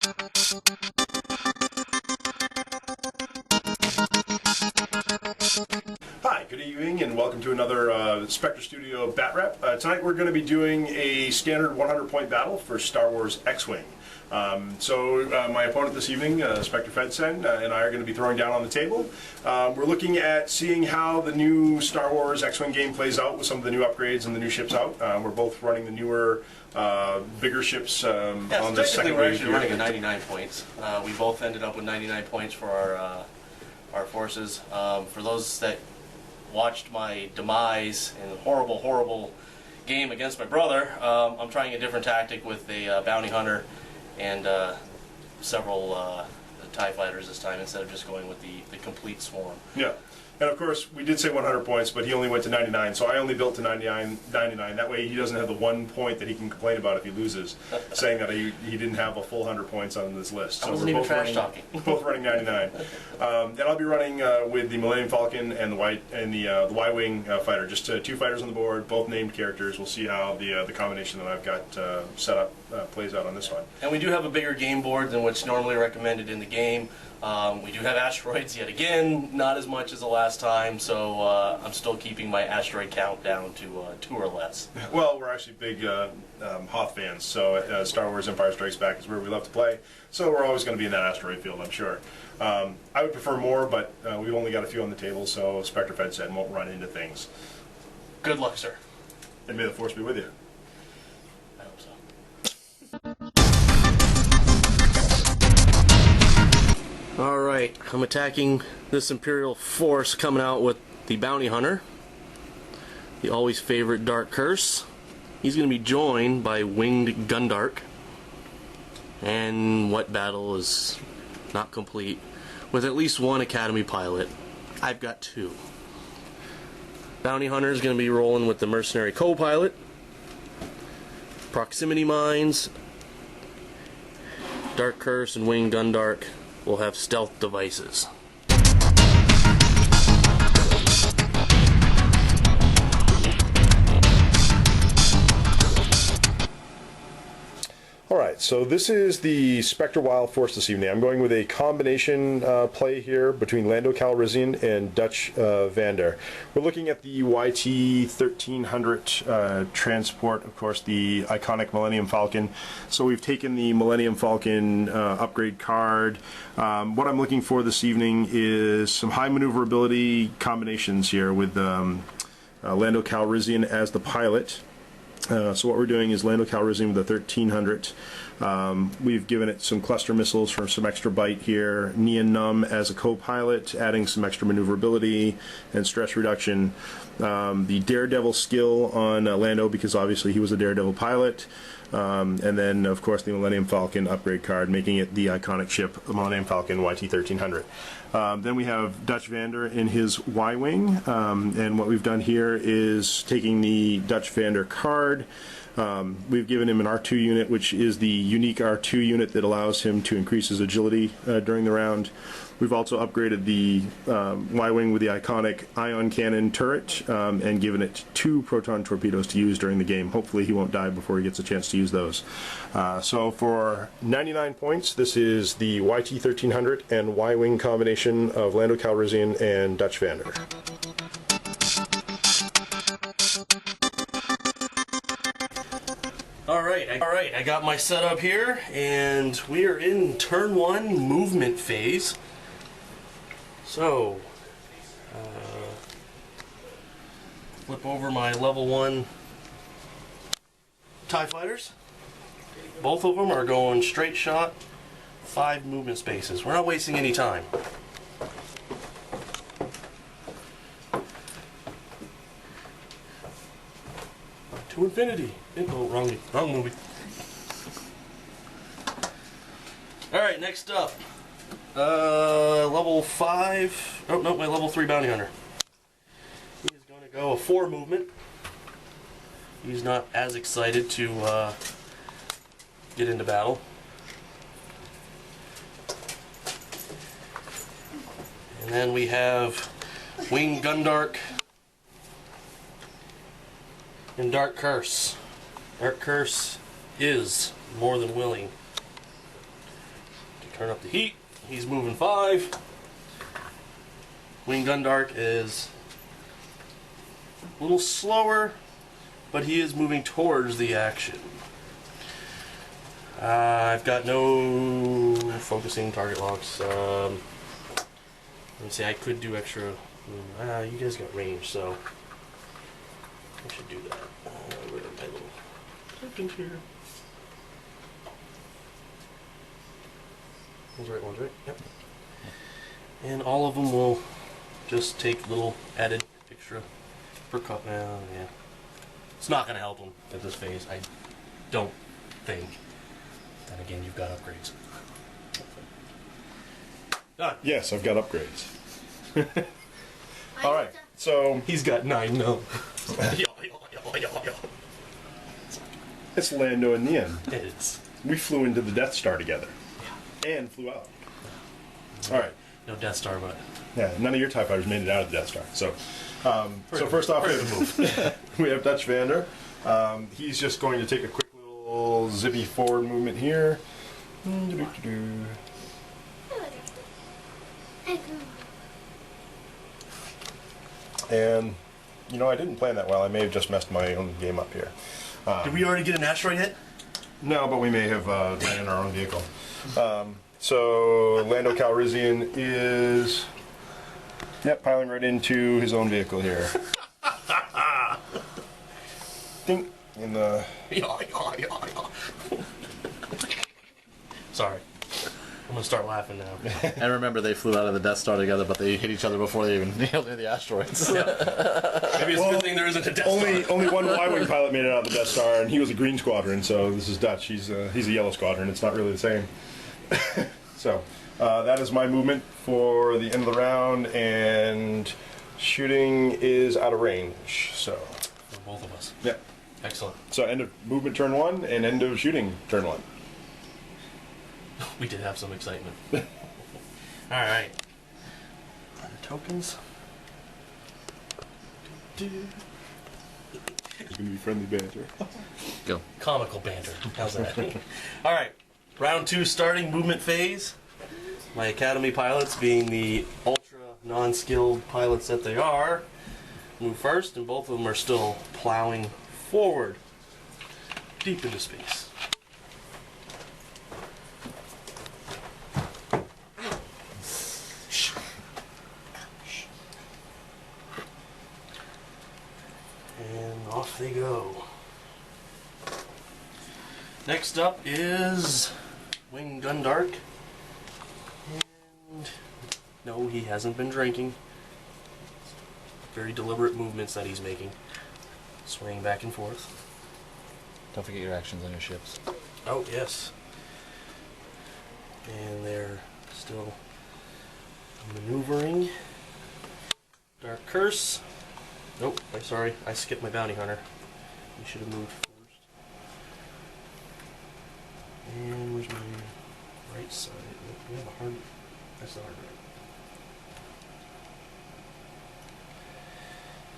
Hi, good evening and welcome to another Spectre Studio Bat Rep. Tonight we're going to be doing a standard 100-point battle for Star Wars X-Wing. My opponent this evening, Spectre FedSen, and I are going to be throwing down on the table. We're looking at seeing how the new Star Wars X-Wing game plays out with some of the new upgrades and the new ships out. We're both running the newer, bigger ships on the second we're wave actually here. running a 99 points. We both ended up with 99 points for our forces. For those that watched my demise in a horrible game against my brother, I'm trying a different tactic with a bounty hunter and several TIE fighters this time instead of just going with the complete swarm. Yeah. And of course, we did say 100 points, but he only went to 99, so I only built to 99. That way he doesn't have the 1 point that he can complain about if he loses, saying that he didn't have a full 100 points on this list. So I wasn't even trash talking. Both running 99. And I'll be running with the Millennium Falcon and the Y-Wing fighter. Just two fighters on the board, both named characters. We'll see how the combination that I've got set up plays out on this one. And we do have a bigger game board than what's normally recommended in the game. We do have asteroids yet again, not as much as the last time, so I'm still keeping my asteroid count down to 2 or less. Well, we're actually big Hoth fans, so Star Wars Empire Strikes Back is where we love to play, so we're always going to be in that asteroid field, I'm sure. I would prefer more, but we've only got a few on the table, so Spectre FedSen won't run into things. Good luck, sir. And may the Force be with you. I hope so. Alright, I'm attacking this Imperial force coming out with the Bounty Hunter, the always favorite Dark Curse. He's going to be joined by Winged Gundark, and what battle is not complete with at least one Academy pilot. I've got 2. Bounty Hunter is going to be rolling with the Mercenary co-pilot, Proximity Mines. Dark Curse and Winged Gundark will have stealth devices. Alright, so this is the Spectre Wile force this evening. I'm going with a combination play here between Lando Calrissian and Dutch Vander. We're looking at the YT 1300 transport, of course, the iconic Millennium Falcon. So we've taken the Millennium Falcon upgrade card. What I'm looking for this evening is some high maneuverability combinations here with Lando Calrissian as the pilot. So what we're doing is Lando Calrissian with the 1300. We've given it some cluster missiles for some extra bite here. Nien Nunb as a co-pilot, adding some extra maneuverability and stress reduction. The Daredevil skill on Lando, because obviously he was a Daredevil pilot. And then, of course, the Millennium Falcon upgrade card, making it the iconic ship, the Millennium Falcon YT 1300. Then we have Dutch Vander in his Y-Wing, and what we've done here is taking the Dutch Vander card. We've given him an R2 unit, which is the unique R2 unit that allows him to increase his agility during the round. We've also upgraded the Y-Wing with the iconic ion cannon turret and given it 2 proton torpedoes to use during the game. Hopefully he won't die before he gets a chance to use those. So for 99 points, this is the YT 1300 and Y-Wing combination of Lando Calrissian and Dutch Vander. Alright, I got my setup here, and we are in turn 1 movement phase. So, flip over my level 1 TIE fighters. Both of them are going straight shot, 5 movement spaces. We're not wasting any time. To infinity. Oh, wrong movie. Alright, next up. Level 5. Oh, no, my level 3 bounty hunter. He is going to go a 4 movement. He's not as excited to get into battle. And then we have Winged Gundark and Dark Curse. Dark Curse is more than willing Turn up the heat. He's moving 5. Wing Gundark is a little slower, but he is moving towards the action. I've got no focusing target locks. Let me see, I could do extra. You guys got range, so I should do that. Where are my little tokens here? One's right? Yep. And all of them will just take little added extra per cut. Yeah. It's not going to help them at this phase, I don't think. Then again, you've got upgrades. Done. Yes, I've got upgrades. All right, so He's got 9 mil. it's Lando in the end. It is. We flew into the Death Star together. And flew out. All right. No Death Star, but Yeah, none of your TIE fighters made it out of the Death Star. So first off, we have Dutch Vander. He's just going to take a quick little zippy forward movement here. And, you know, I didn't plan that well. I may have just messed my own game up here. did we already get an asteroid hit? No, but we may have ran our own vehicle. So Lando Calrissian is, piling right into his own vehicle here. Ding in the. Sorry, I'm gonna start laughing now. And remember, they flew out of the Death Star together, but they hit each other before they even nailed the asteroids. Maybe it's a good thing there isn't a Death Star. Only one Y-wing pilot made it out of the Death Star, and he was a green squadron. So this is Dutch. He's a yellow squadron. It's not really the same. So that is my movement for the end of the round, and shooting is out of range. So For both of us. yeah. Excellent. So end of movement turn 1 and end of shooting turn 1. We did have some excitement. Alright. The tokens. It's gonna be friendly banter. Go. Comical banter. How's that? Alright. Round 2 starting, movement phase. My Academy pilots, being the ultra non-skilled pilots that they are, move first, and both of them are still plowing forward, deep into space. And off they go. Next up is Wing Gundark. And no, he hasn't been drinking. Very deliberate movements that he's making. Swaying back and forth. Don't forget your actions on your ships. Oh, yes. And they're still maneuvering. Dark Curse. Nope, I'm sorry. I skipped my Bounty Hunter. You should have moved first. And where's my right side? We have a hard... That's not hard right.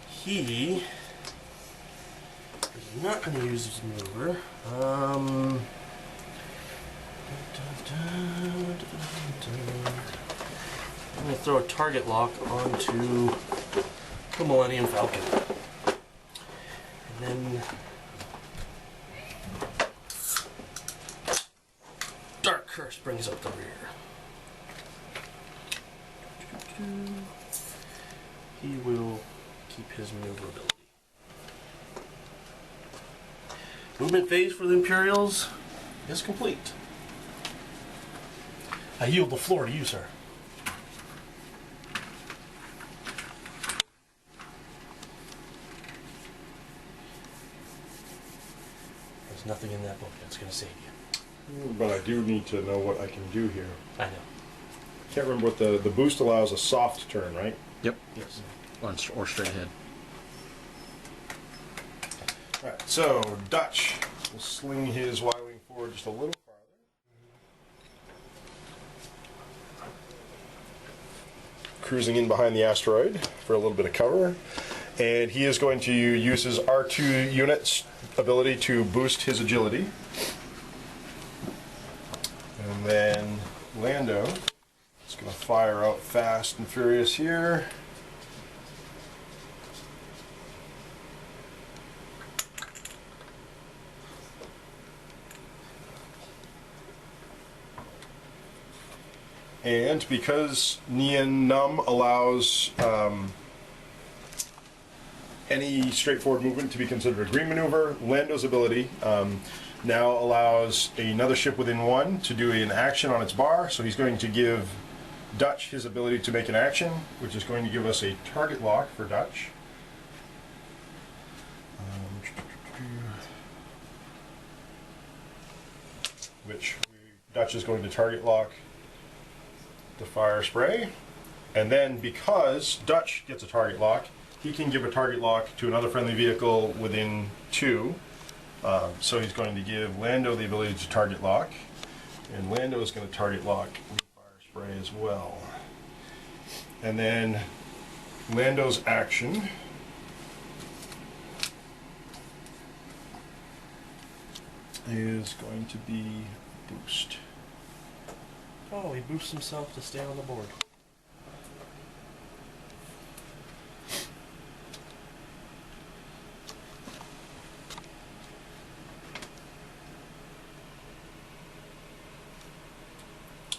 He is not going to use his maneuver. I'm going to throw a target lock onto the Millennium Falcon. And then Dark Curse brings up the rear. He will keep his maneuverability. Movement phase for the Imperials is complete. I yield the floor to you, sir. There's nothing in that book that's going to save you. But I do need to know what I can do here. I know. Can't remember what the boost allows a soft turn, right? Yep. Yes. Or straight ahead. Alright, so Dutch will sling his Y-wing forward just a little farther. Cruising in behind the asteroid for a little bit of cover. And he is going to use his R2 unit's ability to boost his agility. And then Lando is going to fire out fast and furious here. And because Neon Numb allows any straightforward movement to be considered a green maneuver, Lando's ability now allows another ship within one to do an action on its bar. So he's going to give Dutch his ability to make an action, which is going to give us a target lock for Dutch. Dutch is going to target lock the fire spray, and then because Dutch gets a target lock, he can give a target lock to another friendly vehicle within 2. So he's going to give Lando the ability to target lock, and Lando is going to target lock with fire spray as well. And then Lando's action is going to be boost. Oh, he boosts himself to stay on the board.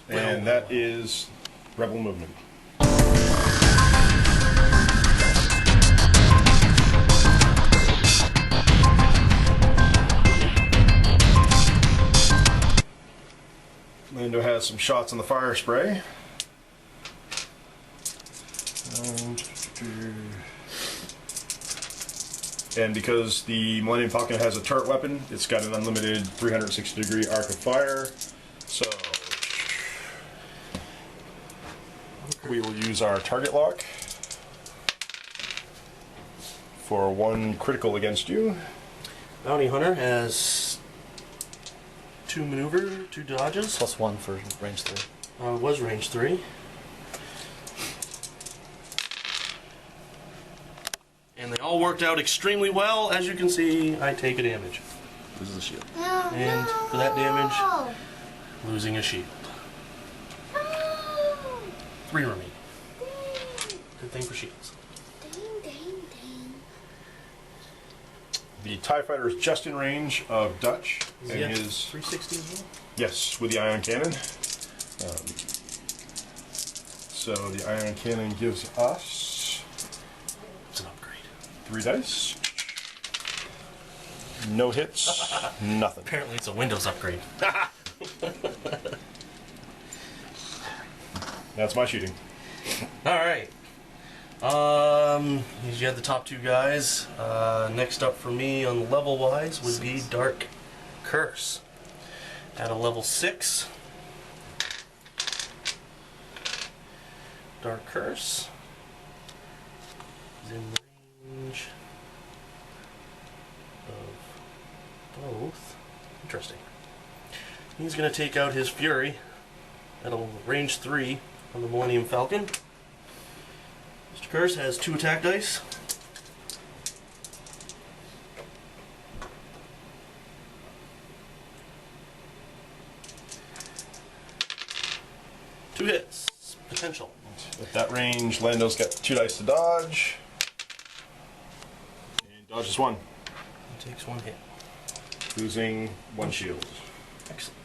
And that is Rebel movement. Lando has some shots on the fire spray. And because the Millennium Falcon has a turret weapon, it's got an unlimited 360-degree arc of fire. So we will use our target lock for 1 critical against you. Bounty Hunter has 2 maneuver, 2 dodges. +1 for range 3. It was range 3. And they all worked out extremely well. As you can see, I take a damage. Loses a shield. And for that damage, losing a shield. 3 remaining. Good thing for shields. The TIE Fighter is just in range of Dutch. Is and he at his 360 as well? Yes, with the ion cannon. So the ion cannon gives us It's an upgrade. 3 dice. No hits, nothing. Apparently it's a Windows upgrade. That's my shooting. Alright. You had the top 2 guys. Next up for me on the level wise would be Dark Curse. At a level 6. Dark Curse is in range of both. Interesting. He's going to take out his Fury at a range 3 on the Millennium Falcon. Mr. Curse has 2 attack dice. Two hits. Potential. At that range, Lando's got 2 dice to dodge. And dodges 1. He takes 1 hit. Losing 1 shield. Excellent.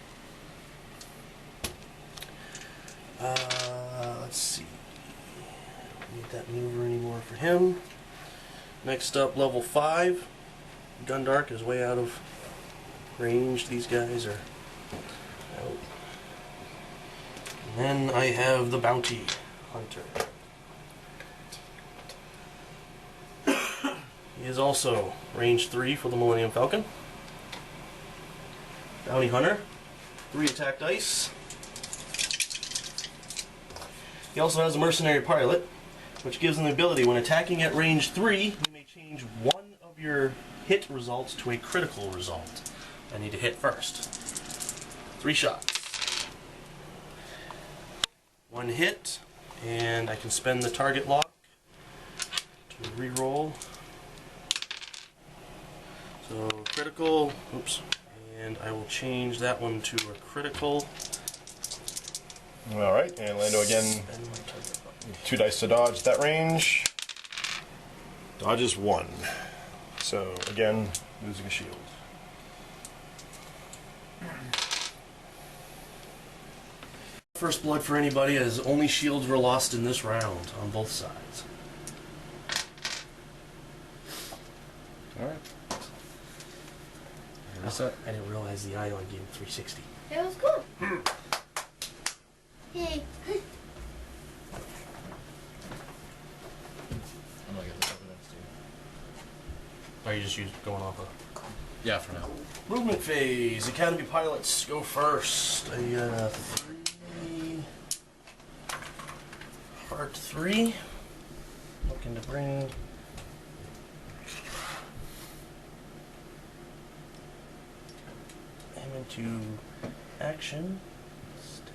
Let's see. Don't need that maneuver anymore for him. Next up, level 5. Gundark is way out of range. These guys are out. And then I have the Bounty Hunter. He is also range 3 for the Millennium Falcon. Bounty Hunter, 3 attack dice. He also has a Mercenary Pilot, which gives him the ability, when attacking at range 3, you may change 1 of your hit results to a critical result. I need to hit first. 3 shots. 1 hit, and I can spend the target lock to reroll. So critical, oops, and I will change that one to a critical. All right, and Lando again. 2 dice to dodge that range. Dodges 1. So again, losing a shield. First blood for anybody, as only shields were lost in this round on both sides. All right. I didn't realize the Ion gave 360. It was cool. Hey. I'm gonna get this over next to you. Are you just going off of Yeah, for now. movement phase? Academy pilots go first. A 3 Part 3. Looking to bring him into action. Stay.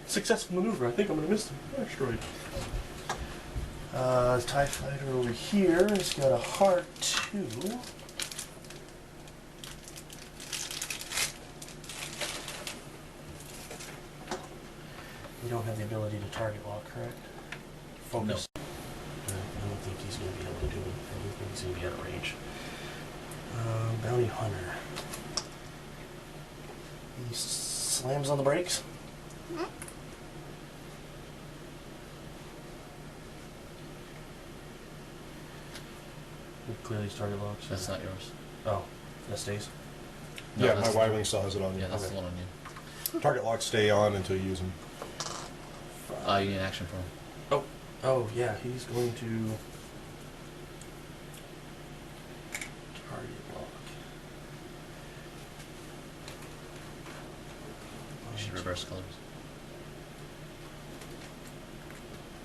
Successful maneuver. I think I'm gonna miss the asteroid. TIE fighter over here has got a heart 2. You don't have the ability to target lock, correct? Focus. No. I don't think he's going to be able to do it. I don't think he's going to be out of range. Bounty Hunter. He slams on the brakes. Clearly target locks. That's not yours. Oh, that stays? No, Yeah, my that's Y-Wing still has it on. Yeah, that's Okay. the one on you. Target locks stay on until you use them. You need action for him. Oh, yeah, he's going to target lock. You should reverse colors.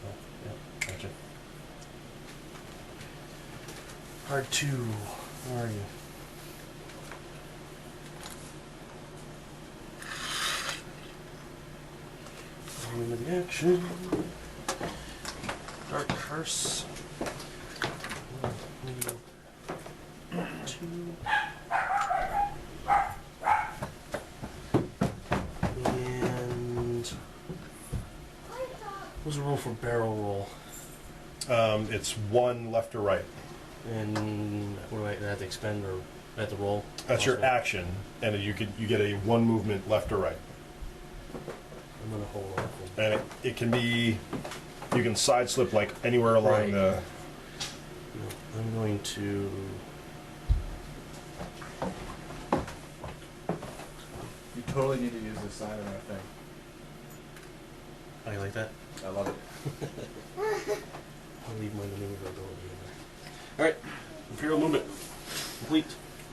Oh, yeah, gotcha. Hard 2, where are you? Into the action. Dark Curse. 2. And what was the rule for barrel roll? It's 1 left or right. And what do I have to expend or have to roll? That's your Also, action, and you get a 1 movement left or right. I'm gonna hold off. And it can be, you can side slip like anywhere along Right. the. No, I'm going to. You totally need to use this side of that thing. How you like that? I love it. I'll leave my maneuverability in there. Alright, Imperial movement. Complete.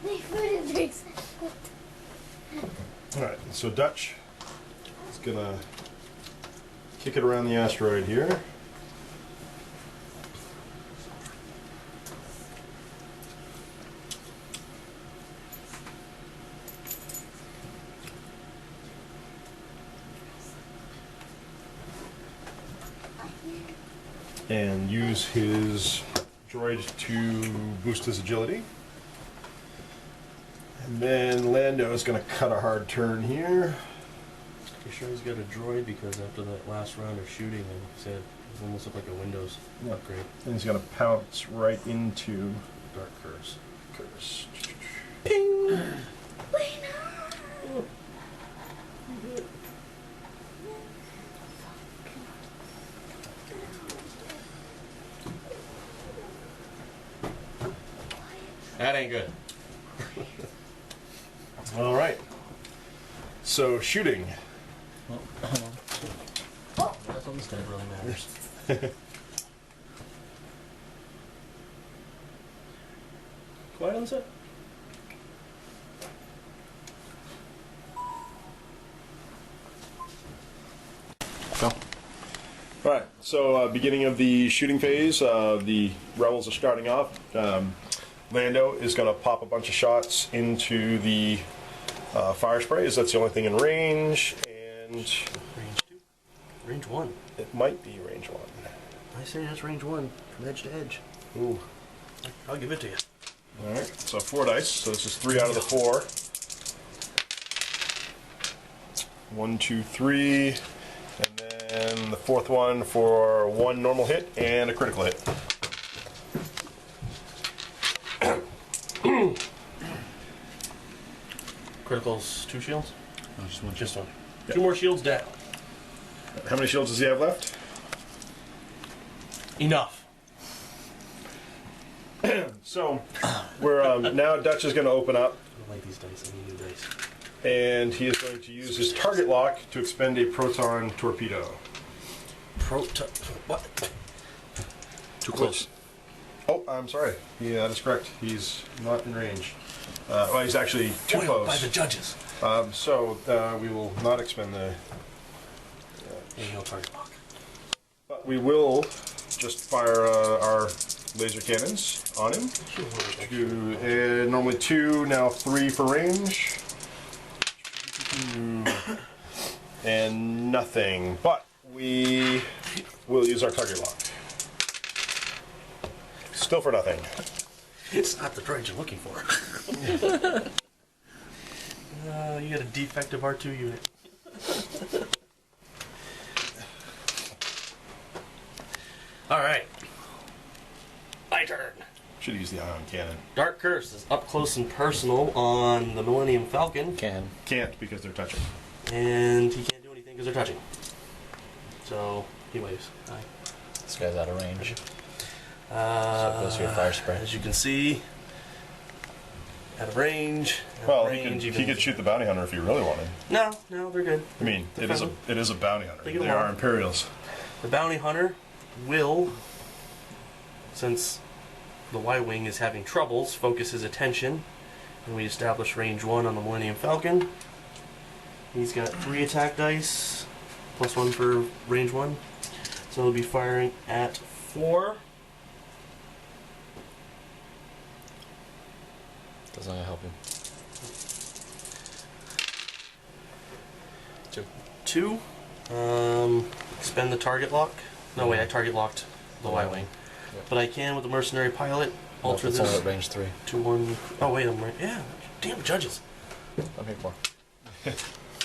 My food is very sad. All right, so Dutch is gonna kick it around the asteroid here. And use his droid to boost his agility. And then Lando is going to cut a hard turn here. You sure he's got a droid? Because after that last round of shooting, he said it almost looked like a Windows upgrade. And he's going to pounce right into Dark Curse. Curse. Ping! That ain't good. All right. So shooting. Well, hold on. That's on this that really matters. Quiet on the set. Go. All right. So beginning of the shooting phase, the rebels are starting off. Lando is going to pop a bunch of shots into the fire sprays. That's the only thing in range, and Range 2. Range 1. it might be range 1. I say that's range 1, from edge to edge. Ooh. I'll give it to you. All right. So 4 dice. So this is 3 out of the 4. 1, 2, 3, and then the fourth one for 1 normal hit and a critical hit. Critical's 2 shields? No, just one. Just one. Yep. 2 more shields down. How many shields does he have left? Enough. So, we're now Dutch is going to open up, I don't like these dice. I need new dice. and he is going to use his target lock to expend a proton torpedo. What? Too close. Oh, I'm sorry. Yeah, that is correct. He's not in range. Well, he's actually too Foiled by close. the judges. So we will not expend the. And no target lock. But we will just fire our laser cannons on him. Normally 2, now 3 for range. 2, and nothing. But we will use our target lock. Still for nothing. It's not the droid you're looking for. You got a defective R2 unit. Alright. My turn. Should use the ion cannon. Dark Curse is up close and personal on the Millennium Falcon. Can't because they're touching. And he can't do anything because they're touching. So, he waves. Aye. This guy's out of range. So So close to your fire spray. As you can see, out of range. Out Well, of he range, could shoot the bounty hunter if he really wanted. No, they're good. I mean, it is a bounty hunter. They get They along. are Imperials. The bounty hunter will, since the Y-Wing is having troubles, focus his attention. And we establish range 1 on the Millennium Falcon. He's got 3 attack dice, plus 1 for range 1. So he'll be firing at 4. Doesn't help him. 2. Expend the target lock. No, wait, I target locked the Y-Wing. Yep. But I can with the mercenary pilot alter It's only this at range 3. to 1. Oh, wait, I'm right. Yeah, damn judges. I'm here for.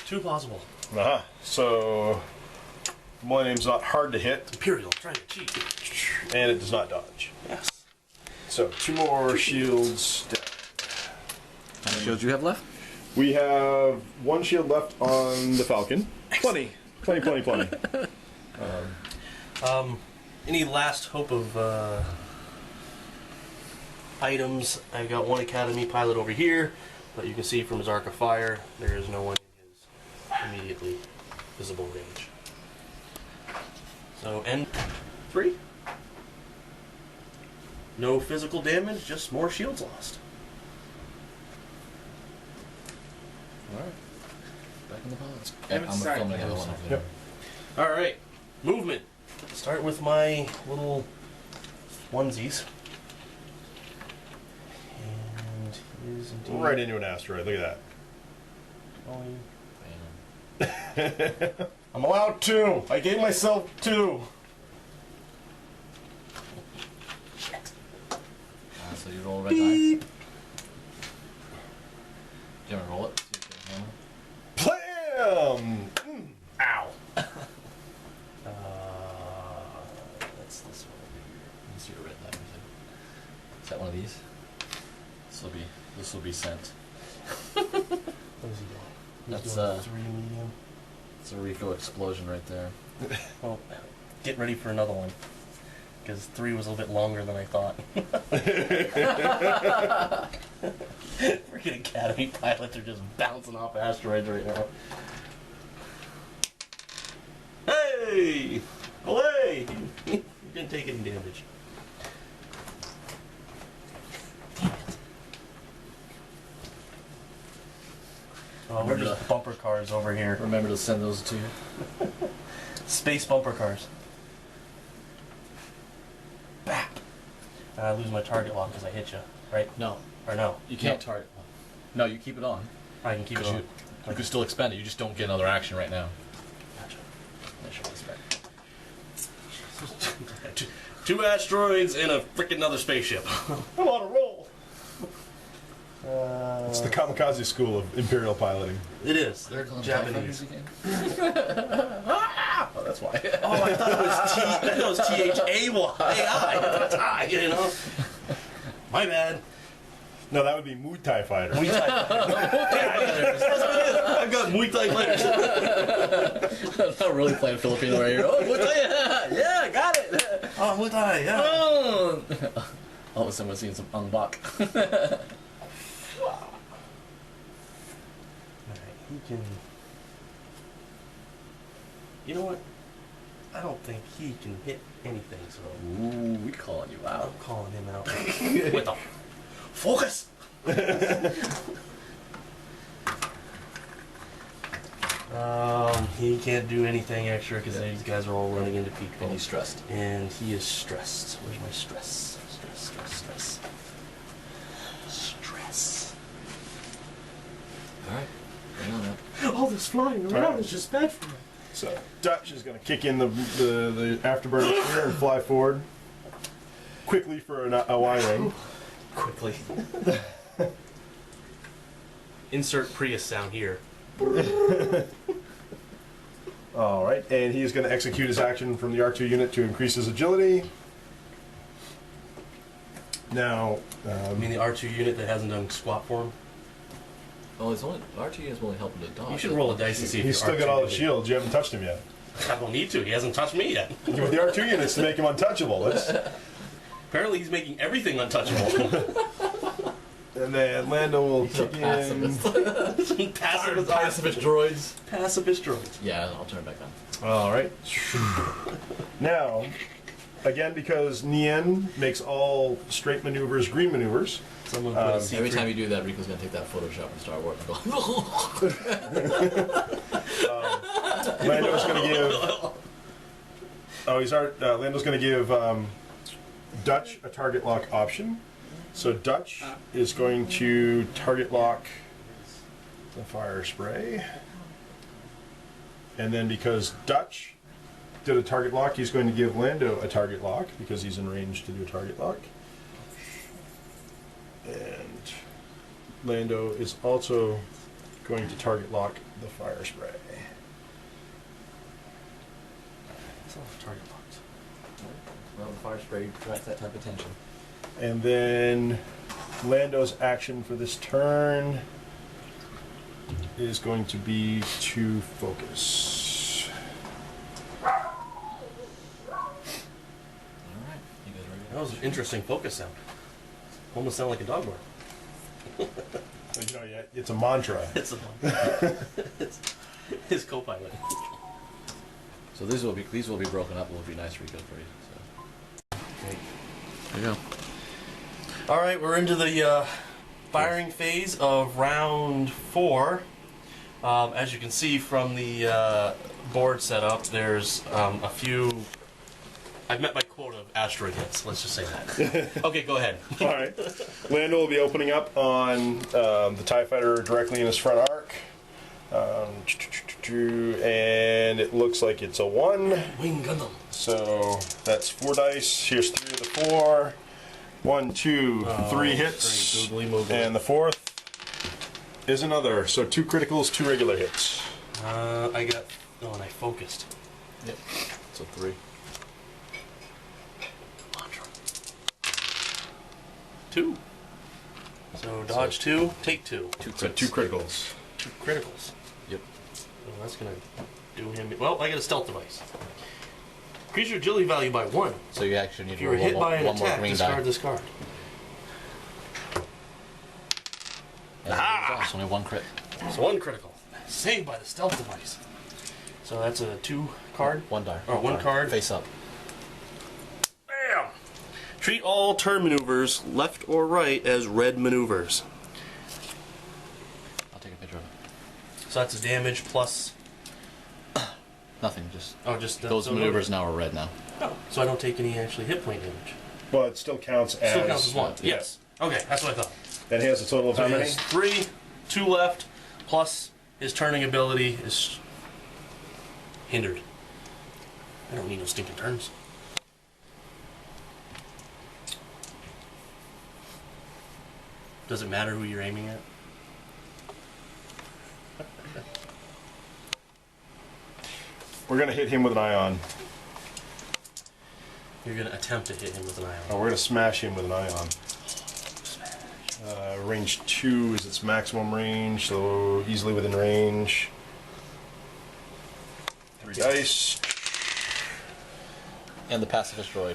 2 plausible. Uh-huh. So, Millennium's not hard to hit, Imperial, trying to cheat. and it does not dodge. Yes. So, 2 more shields down. How many shields do you have left? We have 1 shield left on the Falcon. Plenty. Plenty. Any last hope of items? I got 1 Academy pilot over here, but you can see from his arc of fire, there is no one in his immediately visible range. So, and 3. No physical damage, just more shields lost. Alright. Back in the box. Haven't I'm started filming the other yet, one. so. Yep. Alright, movement. Start with my little onesies. And he is indeed Right into an asteroid. Look at going. Bam. I'm allowed 2. I gave myself 2. So you roll a red die. Do you want to roll it? See if you can handle that. Blam! Ow. That's this one over here. it. Let's see your red die. Is that one of these? This will be sent. What is he doing? He's That's, doing 3 medium. It's a Rico explosion right there. Well, get ready for another one. Because 3 was a little bit longer than I thought. Freaking Academy pilots are just bouncing off asteroids right now. Hey! Olay! You didn't take any damage. Oh, we're just bumper cars over here. Remember to send those to you. Space bumper cars. Bap! I lose my target lock because I hit you, right? No. Or no? You can't target. No, you keep it on. I can keep it 'Cause on. you can still expend it. You just don't get another action right now. Gotcha. Two asteroids and a frickin' another spaceship. I'm on a roll. It's the kamikaze school of Imperial piloting. It is. They're calling Japanese. again. Oh, that's why. Oh, I thought it was Thai, you know? My bad. No, that would be Muay Thai fighter. Muay Thai. I've got Muay Thai players. I'm not really playing Filipino right here. Oh, Muay Thai, yeah, got it. Oh, Muay Thai, yeah. Oh. All of a sudden, we're seeing some Ung Bak. Alright, he can... You know what? I don't think he can hit anything, so Ooh, we calling you out. I'm calling him out. With the focus! He can't do anything extra because these guys are all running into peak And he's mode. stressed. And he is stressed. Where's my stress? Stress. Alright, hang on now. All this flying around is just bad for me. So Dutch is going to kick in the afterburner here and fly forward quickly for a Y-wing. Quickly. Insert Prius sound here. All right, and he's going to execute his action from the R2 unit to increase his agility. Now, I mean the R2 unit that hasn't done squat for him? Oh, it's only R2 is only helping to dodge. You should roll a dice and see if he's your still got R2 all the unit- shields. You haven't touched him yet. I don't need to. He hasn't touched me yet. With the R2 units to make him untouchable. Apparently he's making everything untouchable. And then Lando will He's a kick in. Pacifist Pacifist droids. Pacifist droids. Yeah, I'll turn it back on. All right. Now, again, because Nien makes all straight maneuvers green maneuvers, Someone put a Every C3. time you do that, Rico's gonna take that Photoshop and start working. Lando's going to give. Oh, Lando's going to give Dutch a target lock option. So Dutch is going to target lock the fire spray, and then because Dutch did a target lock, he's going to give Lando a target lock because he's in range to do a target lock. And Lando is also going to target lock the fire spray. It's all target locked. Well, the fire spray attracts that type of tension. And then Lando's action for this turn is going to be to focus. Alright, you guys ready? That was an interesting focus sound. Almost sound like a dog bark. It's a mantra. It's a it's his co-pilot. So these will be broken up. It will be nice Rico for you. So. Okay. There you go. All right, we're into the firing phase of round 4. As you can see from the board setup, there's a few. I've met my quota of asteroid hits. Let's just say that. Okay, go ahead. All right. Lando will be opening up on the TIE Fighter directly in his front arc. And it looks like it's a 1. Wing Gundam. So that's 4 dice. Here's 3 of the 4. 1, 2, 3 hits. Googly moogly. And the 4th is another. So 2 criticals, 2 regular hits. I got. Oh, and I focused. Yep. So 3. 2. So dodge 2, take 2. 2 So 2 criticals. 2 criticals. Yep. So that's gonna do him. Well, I got a stealth device. Increase your agility value by 1. So you actually need If to you were roll hit by an one more attack, green discard die. this card. And it's only 1 crit. So 1 critical. Saved by the stealth device. So that's a 2 card. 1 die. Or 1 card. Face up. Bam! Treat all turn maneuvers, left or right, as red maneuvers. I'll take a picture of it. So that's a damage plus. Nothing. Just Just those so maneuvers now are red now. Oh, so I don't take any actually hit point damage. Well, it still counts as. Still counts as 1. yeah. Yes. Okay, that's what I thought. And he has a total of So how he many? has 3, 2 left, plus his turning ability is hindered. I don't need no stinking turns. Does it matter who you're aiming at? We're gonna hit him with an ion. You're gonna attempt to hit him with an ion. Oh, we're gonna smash him with an ion. Range 2 is its maximum range, so easily within range. 3 dice. And the pacifist droid.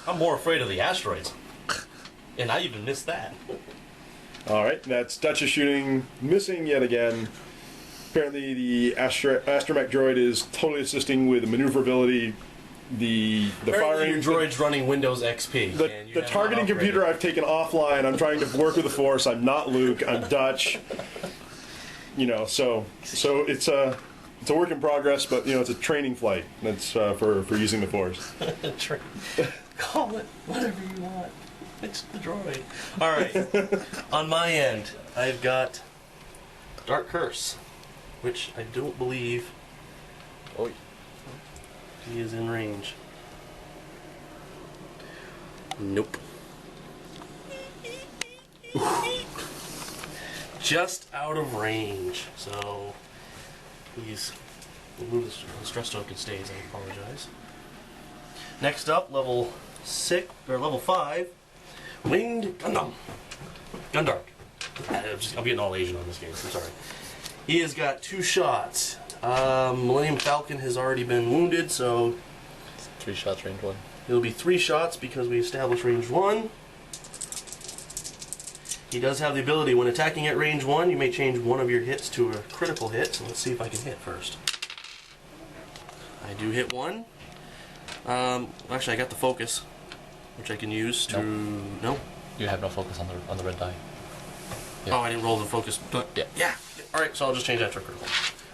I'm more afraid of the asteroids. And I even missed that. Alright, that's Dutch's shooting, missing yet again. Apparently the astromech droid is totally assisting with maneuverability. The Apparently firing. your droid's running Windows XP. The targeting computer I've taken offline. I'm trying to work with the Force. I'm not Luke. I'm Dutch. You know, so it's a work in progress, but you know it's a training flight. That's for using the Force. Call it whatever you want. It's the droid. All right. On my end, I've got Dark Curse, which I don't believe Oh, he is in range. Nope. Just out of range. So he's. We'll move the stress token stays. I apologize. Next up, level 6 or level 5, Winged Gundam. Gundark. I'm getting all Asian on this game. I'm sorry. He has got 2 shots. Millennium Falcon has already been wounded, so 3 shots, range 1. it'll be 3 shots because we established range 1. He does have the ability, when attacking at range 1, you may change one of your hits to a critical hit. So let's see if I can hit first. I do hit 1. Actually, I got the focus, which I can use to... No? You have no focus on the red die. Yeah. Oh, I didn't roll the focus. But Yeah. Alright, so I'll just change that to a critical.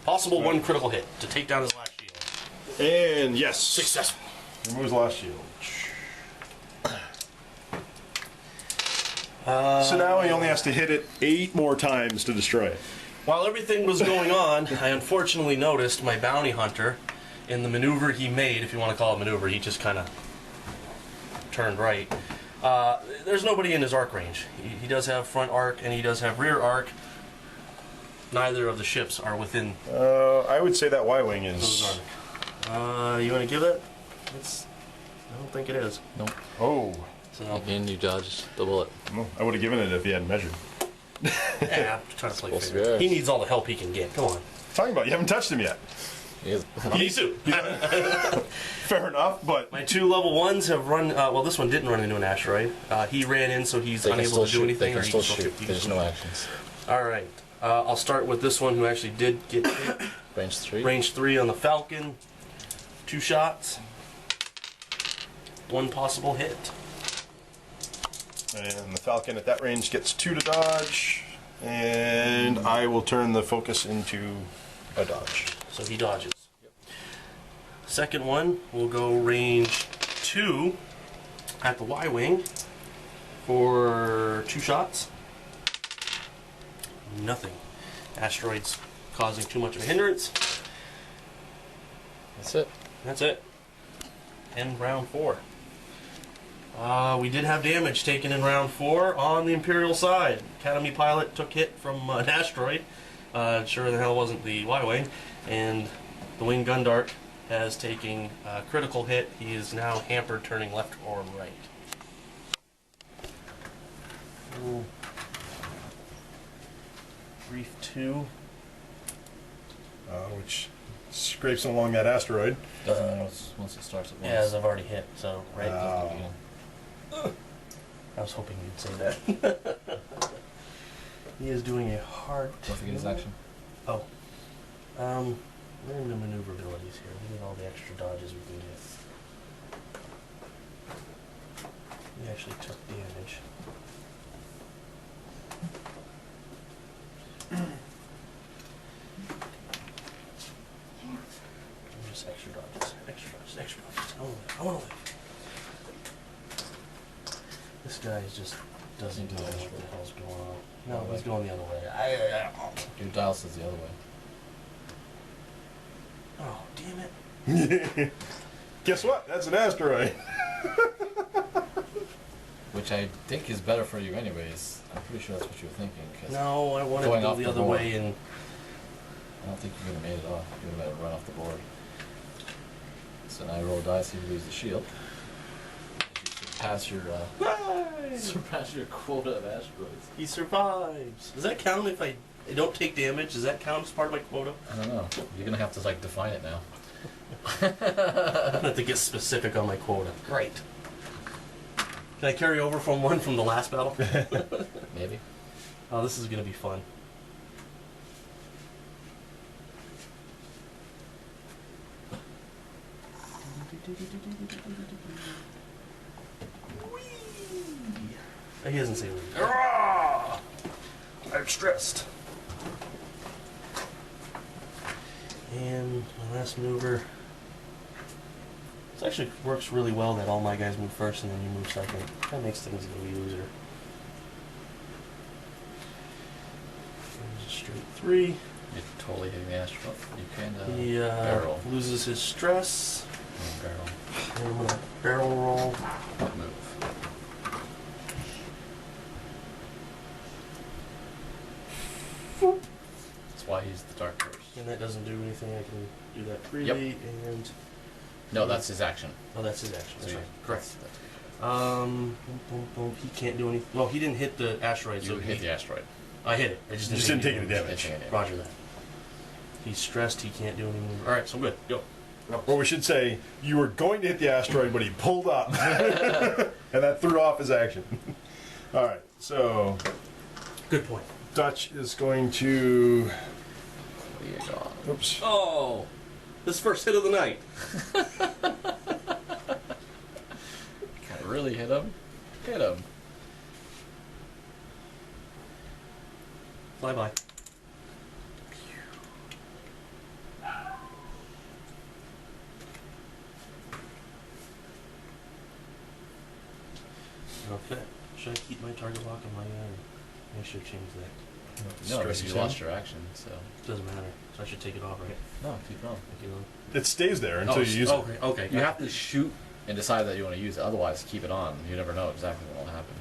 Possible 1 critical hit to take down his last shield. And yes, Successful. removes last shield. So now he only has to hit it 8 more times to destroy it. While everything was going on, I unfortunately noticed my bounty hunter in the maneuver he made, if you want to call it maneuver, he just kind of turned right. There's nobody in his arc range. He does have front arc and he does have rear arc. Neither of the ships are within I would say that Y-wing those is. arc. You want to give it? I don't think it is. Nope. Oh, So, Again, you dodged the bullet. well, I would have given it if he hadn't measured. yeah, I'm trying to play Supposed to fair. be He needs all the help he can get. Come on. Talking about, you haven't touched him yet. He is- He needs to. Fair enough, but My 2 level 1s have run. Well, this one didn't run into an asteroid. He ran in, so he's They can unable still to do shoot. anything. They or can he still shoot. shoot. He can There's still no shoot. actions. All right. I'll start with this one who actually did get hit. Range 3. Range 3 on the Falcon. 2 shots. 1 possible hit. and the Falcon at that range gets 2 to dodge, and I will turn the focus into a dodge. So he dodges. Second one will go range 2 at the Y-wing for 2 shots. Nothing. Asteroids causing too much of a hindrance. That's it. That's it. End round 4. We did have damage taken in round 4 on the Imperial side. Academy pilot took hit from an asteroid. Sure the hell wasn't the Y-wing. And the Wing Gundark has taken a critical hit. He is now hampered turning left or right. Ooh. Brief 2. Which scrapes along that asteroid. Doesn't matter once it starts at once. Yeah, as I've already hit, so, right? I was hoping you'd say that. He is doing a hard. Don't forget his action. Oh. We're into maneuverabilities here. We need all the extra dodges we can get. We actually took damage. Just extra dodges. Extra dodges. Extra dodges. I want to live. This guy just doesn't know what the hell's going on. No, he's going the other way. Your dial says the other way. Oh, damn it. Guess what? That's an asteroid. which I think is better for you anyways. I'm pretty sure that's what you were thinking. 'Cause No, I wanted to going go off the the other board. way and I don't think you would have made it off. You would have made it run off the board. So now you roll dice, you lose the shield. You surpass your quota of asteroids. he survives. Does that count if I don't take damage? Does that count as part of my quota? I don't know. You're gonna have to like define it now. I'm gonna have to get specific on my quota. Great. Can I carry over from one from the last battle? Maybe. Oh, this is gonna be fun. Whee! He doesn't say whee. Hurrah! I'm stressed. And my last maneuver. This actually works really well that all my guys move first and then you move second. That makes things a little easier. Straight 3. You're totally hitting the asteroid. You can He barrel. loses his stress. Barrel. And I'm gonna barrel roll. What move? That's why he's the dark horse. And that doesn't do anything. I can do that freely. And No, that's his action. oh, that's his action. That's So right. you- Correct. that's- Boom, boom, boom. He can't do anything. Well, he didn't hit the asteroid. You so hit the asteroid. I hit it. I just Just didn't didn't take any damage. Hitting it. Roger that. He's stressed. He can't do anything. All right, so I'm good. Go. Well, we should say you were going to hit the asteroid, but he pulled up, and that threw off his action. All right, so Good point. Dutch is going to. What do you got? Oops. Oh, this first hit of the night. Can I really hit him? Hit him. Fly by. Okay. Should I keep my target lock on my guy? I should change that. No, Stress you his lost hand. your action, so. Doesn't matter. So I should take it off, right? No, keep going. Take it on. It stays there until you use it. Okay. Okay. You have to shoot and decide that you want to use it. Otherwise, keep it on. You never know exactly what will happen.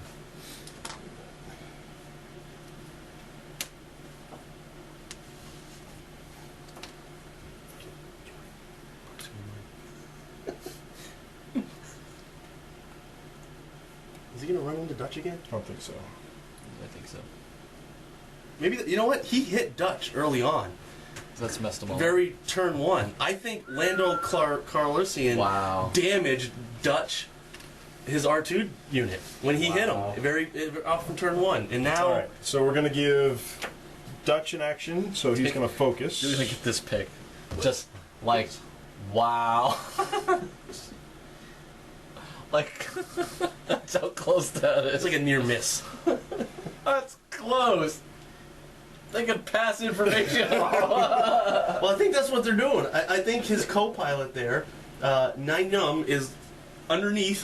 Is he gonna run into Dutch again? I don't think so. I think so. Maybe you know what? He hit Dutch early on. That's messed them all up. Very turn one. I think Lando Carlusian Wow. damaged Dutch, his R2 unit when he hit Wow. him very off from turn one, and now All right, so we're going to give Dutch an action, so he's going to focus. You're gonna get this pick. Just like, wow. Like, that's how close that is. it's like a near miss. That's close. They could pass information. Well, I think that's what they're doing. I think his co-pilot there, Nynum, is underneath,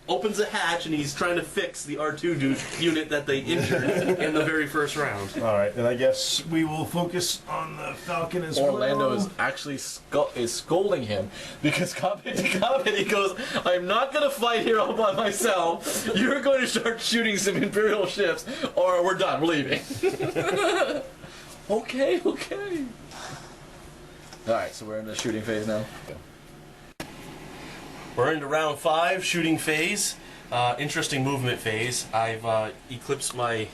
opens a hatch, and he's trying to fix the R2 unit that they injured in the very first round. All right, and I guess we will focus on the Falcon as well. Orlando is actually scolding him because he goes, I'm not going to fight here all by myself. You're going to start shooting some Imperial ships or we're done. We're leaving. Okay. Alright, so we're in the shooting phase now. We're into round 5, shooting phase. Interesting movement phase. I've eclipsed my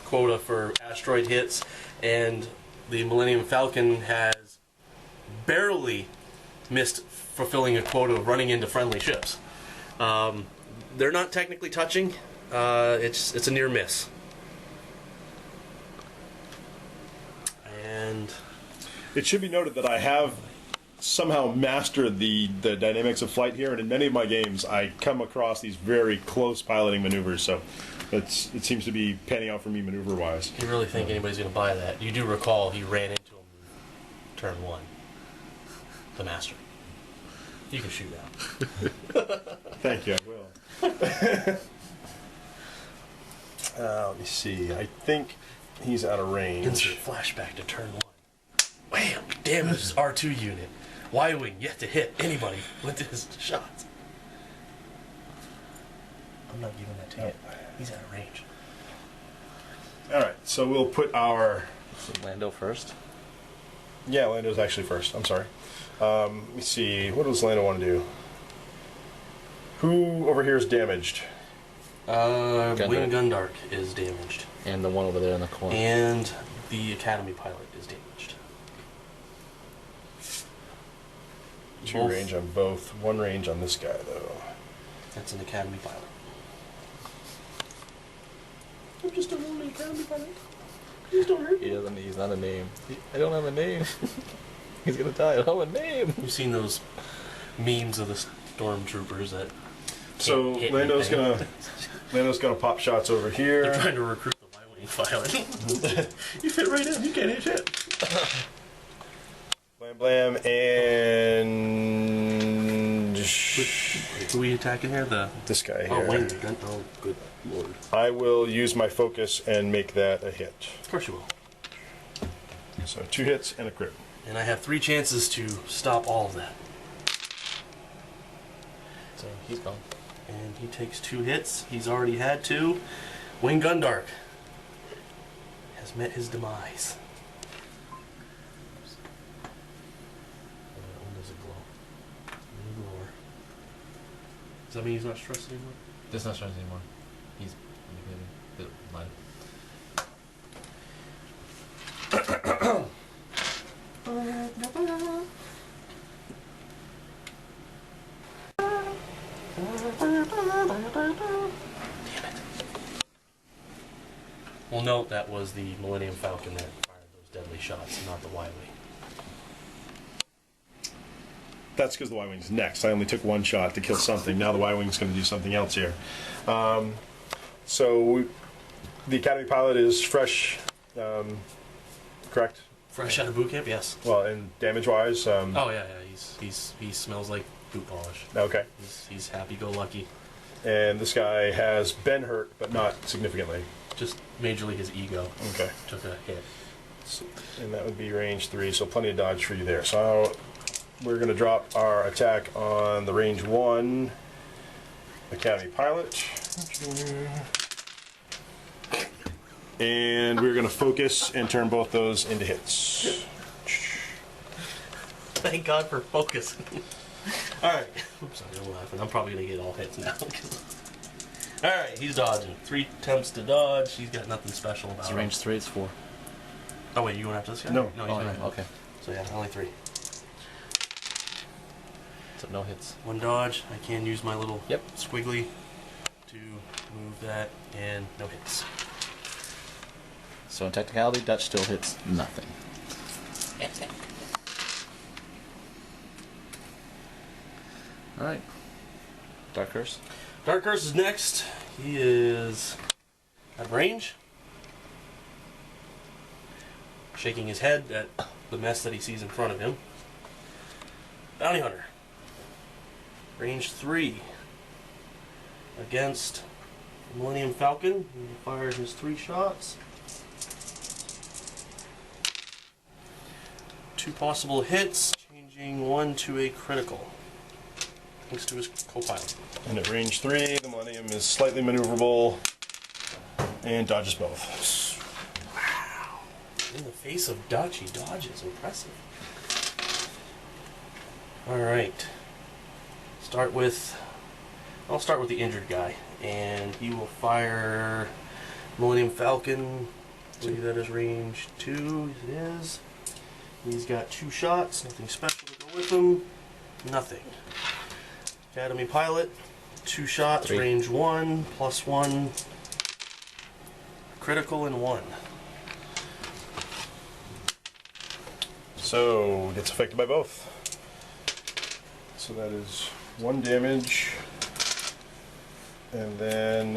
quota for asteroid hits, and the Millennium Falcon has barely missed fulfilling a quota of running into friendly ships. They're not technically touching. It's a near miss. And It should be noted that I have somehow mastered the dynamics of flight here, and in many of my games I come across these very close piloting maneuvers, so it seems to be panning out for me maneuver-wise. you really think anybody's going to buy that? You do recall he ran into him turn 1. The master. You can shoot out. Thank you, I will. Let me see. I think he's out of range. Insert flashback to turn 1. Wham! Damages R2 unit. Y-wing yet to hit anybody with his shots. I'm not giving that to you. He's out of range. Alright, so we'll put our... So Lando first. Yeah, Lando's actually first. I'm sorry. Let me see. What does Lando want to do? Who over here is damaged? Wing Gundark is damaged. And the one over there in the corner. And the Academy pilot is damaged. 2 Both. range on both. 1 range on this guy, though. That's an Academy pilot. I'm just an only Academy pilot. Please don't hurt me. He's not a name. I don't have a name. He's gonna die. I don't have a name. You've seen those memes of the stormtroopers that So hit Lando's anything. gonna pop shots over They're here. trying to recruit the Y-Wing pilot. You fit right in. You can't hit shit. Blam blam and Who are we attacking here? this guy Oh, here. Wing gun. Oh, good lord. I will use my focus and make that a hit. Of course you will. So 2 hits and a crit. And I have 3 chances to stop all of that. So he's gone. And he takes 2 hits. He's already had 2. Wing Gundark has met his demise. When does it glow? New glower. Does that mean he's not stressed anymore? This not strength anymore. He's mine. We'll note that was the Millennium Falcon that fired those deadly shots, not the Y-Wing. That's because the Y-Wing's next. I only took 1 shot to kill something. Now the Y-Wing's going to do something else here. So the Academy pilot is fresh, correct? Fresh out of boot camp, yes. Well, and damage-wise, Oh yeah, he smells like boot polish. okay. He's happy-go-lucky. And this guy has been hurt, but not significantly. Just majorly his ego Okay. took a hit. So, and that would be range 3, so plenty of dodge for you there. So we're going to drop our attack on the range 1 Academy pilot. And we're going to focus and turn both those into hits. Thank God for focus. Alright. I'm sorry, I'm laughing. I'm probably going to get all hits now. Alright, he's dodging. 3 attempts to dodge. He's got nothing special about It's him. range 3. It's 4. Oh, wait, you going after this guy? No. No, he's Oh, going yeah, after okay. So, yeah, only 3. So no hits. 1 dodge. I can use my little Yep. squiggly to move that, and no hits. So in technicality, Dutch still hits nothing. All right. Dark Curse. Dark Curse is next. He is at range. Shaking his head at the mess that he sees in front of him. Bounty Hunter. Range 3. Against Millennium Falcon. He fires his 3 shots. 2 possible hits, changing 1 to a critical. Thanks to his co-pilot. And at range 3, the Millennium is slightly maneuverable and dodges both. Wow. In the face of Dutch, he dodges. Impressive. Alright. I'll start with the injured guy. And he will fire Millennium Falcon. I believe that is range 2. It is. He's got 2 shots. Nothing special to go with him. Nothing. Academy Pilot. 2 shots. 3. Range 1. Plus 1. Critical and 1. So, gets affected by both. So that is 1 damage. And then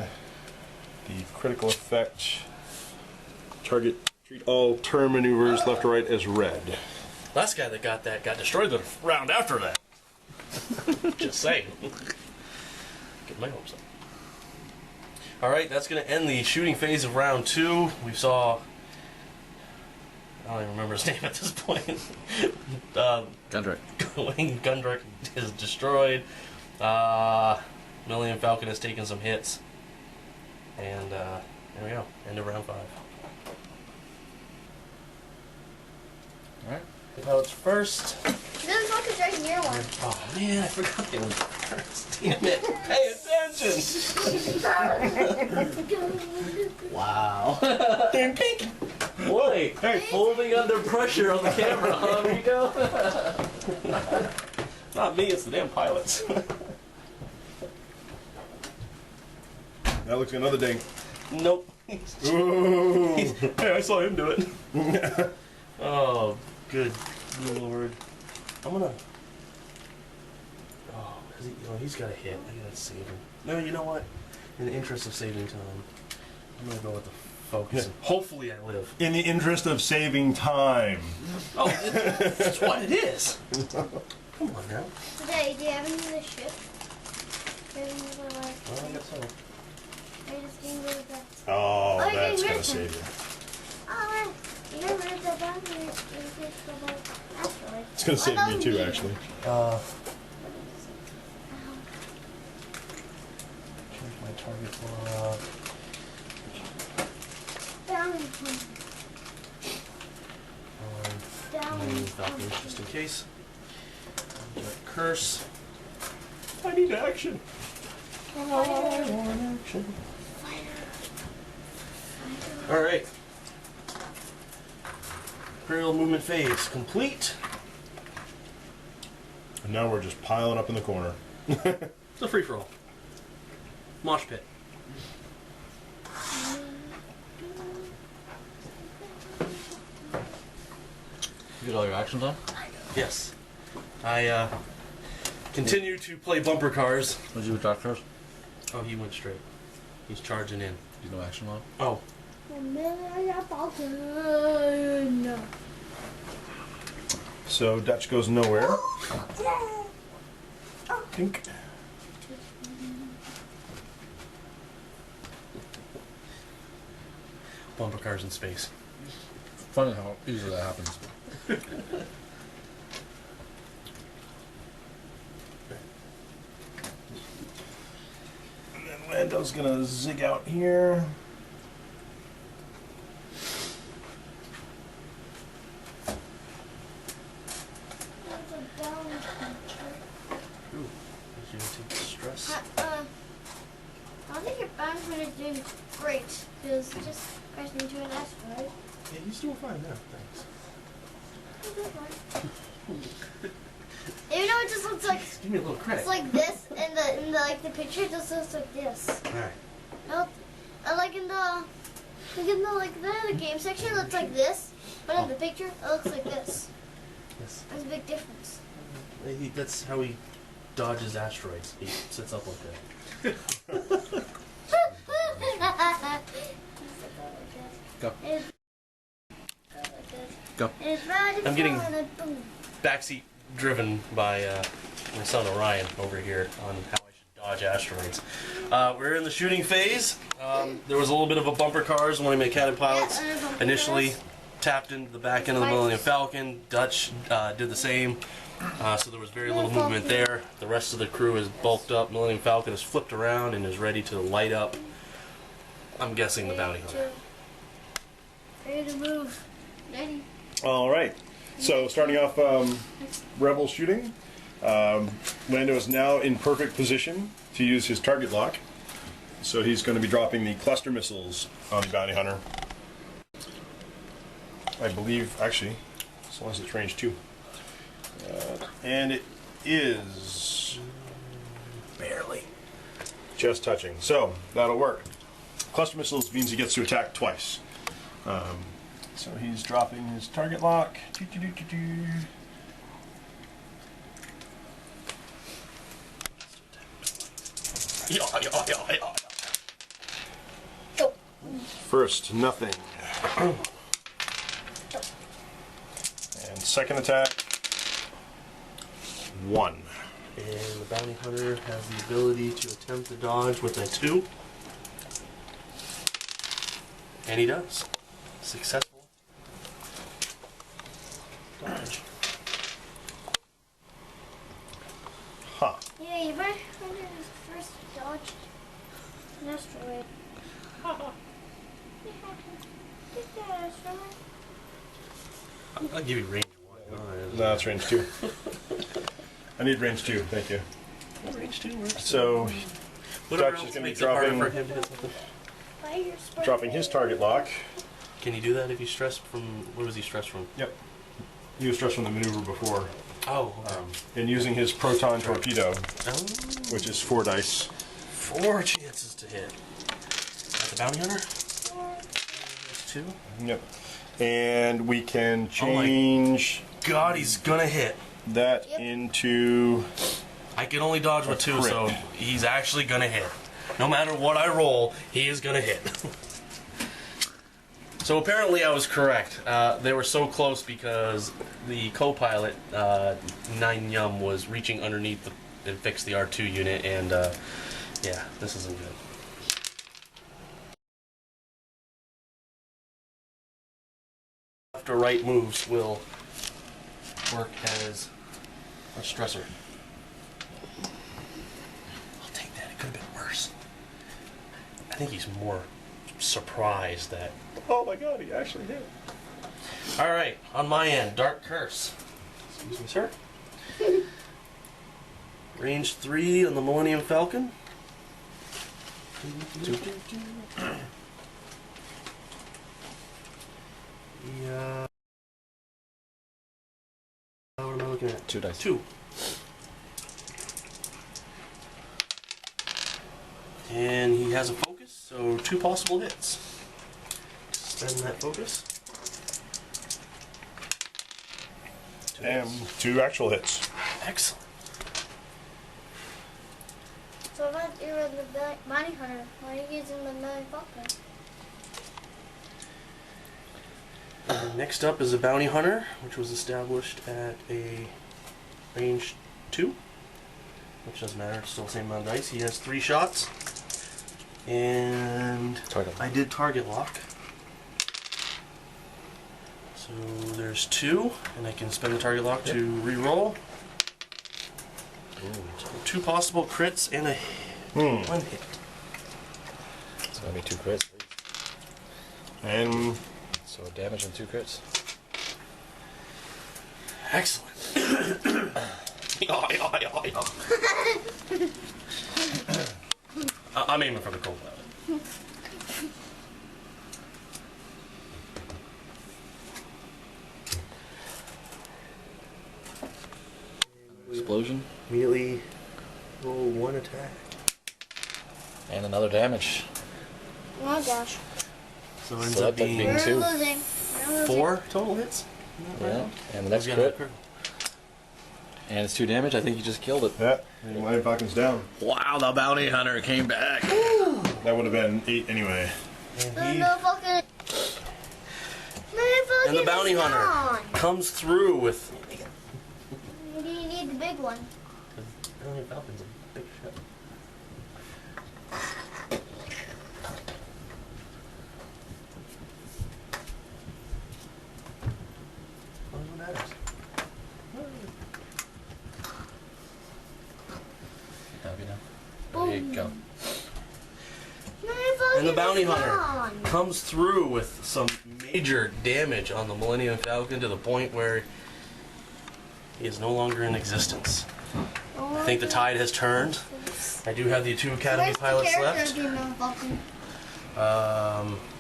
the critical effect. Target, treat all turn maneuvers left or right as red. Last guy that got destroyed the round after that. Just saying. Get my hopes up. Alright, that's going to end the shooting phase of round 2. We saw... I don't even remember his name at this point. Gundrick. Wing Gundrick is destroyed. Millennium Falcon has taken some hits. And there we go. End of round 5. Alright. Pilots first. This focus right here one. Oh man, I forgot they were first. Damn it. Pay attention. Wow. Boy, folding under pressure on the camera. There you go. Not me, it's the damn pilots. That looks like another ding. Nope. Ooh. Hey, I saw him do it. Oh, good lord. I'm gonna. Oh, he's got a hit. I gotta save him. No, you know what? In the interest of saving time, I'm gonna go with the focus. Hopefully, I live. In the interest of saving time. Oh, that's what it is. Come on now. Today, do you have any of this shit? Do you have any of the, like, Oh, I guess so. are you just getting rid of that? Oh, you're that's getting rid gonna of save them. you. Oh, man. You got rid of the boundary. Asteroid. It's gonna save me too, actually. Change my target for. Boundary point. Down. Falcon, just in case. Curse. I need action. I want action. Alright. Imperial movement phase complete. And now we're just piling up in the corner. It's a free for all. Mosh pit. You get all your actions on? Yes. I continue to play bumper cars. What did you do with doctors? Oh, he went straight. He's charging in. You no action on? Oh. Falcon. So Dutch goes nowhere. Dink. Bumper cars in space. Funny how easily that happens. And then Lando's gonna zig out here. Ooh. He's gonna take the stress. I don't think your boundary is doing great because it just crashed into an asteroid. Yeah, he's doing fine now, thanks. Even though it just looks like Give me a little credit. it's like this in the like the picture, it just looks like this. Alright. No, like in the the game section, it looks like this, but in the picture, it looks like this. Yes. There's a big difference. That's how he dodges asteroids. He sits up like that. Go. It's Go. I'm getting backseat driven by my son Orion over here on how I should dodge asteroids. We're in the shooting phase. There was a little bit of a bumper cars. One of my cabin pilots initially tapped into the back end of the Millennium Falcon. Dutch did the same. So there was very little movement there. The rest of the crew is bulked up. Millennium Falcon is flipped around and is ready to light up. I'm guessing the bounty hunter. Ready to move. Ready. All right. So starting off Rebel shooting. Lando is now in perfect position to use his target lock. So he's going to be dropping the cluster missiles on the bounty hunter. I believe, actually, as long as it's range 2. And it is barely just touching. So that'll work. Cluster missiles means he gets to attack twice. So he's dropping his target lock. First, nothing. And second attack, 1. And the bounty hunter has the ability to attempt to dodge with a 2. And he does. Successful dodge. Huh. Yeah, you better first dodge. An asteroid. Get that asteroid. I'll give you range 1. No, that's range 2. I need range 2, thank you. Range 2 works. So, Whatever Dutch is else going to be makes it harder for dropping, him to hit something. Fire spread. dropping his target lock. Can you do that if he's stressed from... What was he stressed from? Yep. He was stressed from the maneuver before. Oh, okay. And using his proton torpedo, Oh. which is 4 dice. 4 chances to hit. That's a bounty hunter? That's 2. Yep. And we can Oh my change God, he's gonna hit. that Yep. into... I can only dodge with 2, crit. so he's actually gonna hit. No matter what I roll, he is gonna hit. So apparently I was correct. They were so close because the co-pilot, 9 Yum, was reaching underneath and fix the R2 unit, and yeah, this isn't good. Left or right moves will work as a stressor. I'll take that. It could have been worse. I think he's more surprised that. Oh my god, he actually hit. All right, on my end, Dark Curse. Excuse me, sir. Range 3 on the Millennium Falcon. 2. Yeah. What am I looking at? 2 dice. 2. And he has a focus, so 2 possible hits. Spend that focus. And 2 actual hits. Excellent. So if you're the bounty hunter, why are you using the Millennium Falcon? Next up is a bounty hunter, which was established at a range 2, which doesn't matter, it's still the same amount of dice. He has 3 shots, and Target. I did target lock. So there's 2, and I can spend the target lock to re-roll. So 2 possible crits and a 1 hit. It's gonna be 2 crits. And So damage and 2 crits. Excellent. I'm aiming for the co-pilot. Explosion. Immediately roll 1 attack. And another damage. Oh gosh. So it ends So up that being being We're 2. losing. We're losing. 4 total hits. Yeah. And the next Yeah, crit. And it's 2 damage. I think you just killed it. yeah, and Millennium Falcon's down. Wow, the bounty hunter came back. That would have been 8 anyway. And, The he, Millennium Falcon. Millennium Falcon and the bounty is hunter gone. comes through with. Maybe you need the big one. Millennium Falcon's a big ship. Wonder what that is. Happy now? Boom. There you go. Millennium Falcon And the bounty is hunter gone. comes through with some major damage on the Millennium Falcon to the point where he is no longer in existence. I think the tide has turned. I do have the 2 Academy Where's pilots the character left. of the Millennium Falcon?